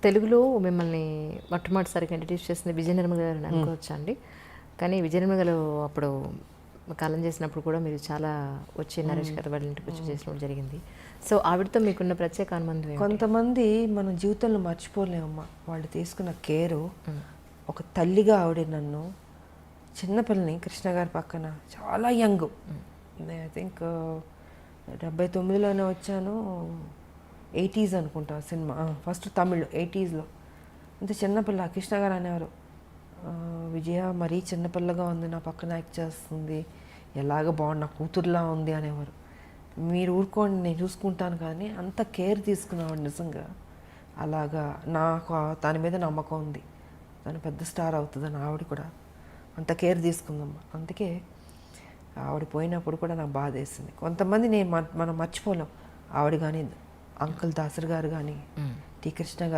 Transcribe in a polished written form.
తెలుగులో మిమ్మల్ని మొట్టమొదటిసారిగా ఇంట్రడ్యూస్ చేసింది విజయ నిర్మల గారు అని అనుకోవచ్చా అండి? కానీ విజయ నిర్మల గారు అప్పుడు కాలం చేసినప్పుడు కూడా మీరు చాలా వచ్చి నరేష్ గారు వాళ్ళ ఇంటికి వచ్చి చేసినప్పుడు జరిగింది. సో ఆవిడతో మీకున్న ప్రత్యేక అనుబంధం ఏంటి? కొంతమంది మన జీవితంలో మర్చిపోలేమమ్మా వాళ్ళు తీసుకున్న కేరు. ఒక తల్లిగా ఆవిడ నన్ను చిన్నపిల్లని కృష్ణ గారి పక్కన చాలా యంగ్, ఐ థింక్ 79లోనే వచ్చాను, 80s అనుకుంటా సినిమా, ఫస్ట్ తమిళ్ 80sలో. అంత చిన్నపిల్ల కృష్ణ గారు అనేవారు, విజయ మరీ చిన్నపిల్లగా ఉంది, నా పక్కన యాక్ట్ చేస్తుంది, ఎలాగ బాగుంది, నా కూతురులా ఉంది అనేవారు. మీరు ఊరుకోండి నేను చూసుకుంటాను, కానీ అంత కేర్ తీసుకునేవాడు నిజంగా. అలాగా నాకు దాని మీద నమ్మకం ఉంది, తను పెద్ద స్టార్ అవుతుందని. ఆవిడ కూడా అంత కేర్ తీసుకుందమ్మా. అందుకే ఆవిడ పోయినప్పుడు కూడా నాకు బాధ వేసింది. కొంతమంది మనం మర్చిపోలేం. ఆవిడ కానీ, అంకుల్ దాసరి గారు కానీ, టి కృష్ణ గారు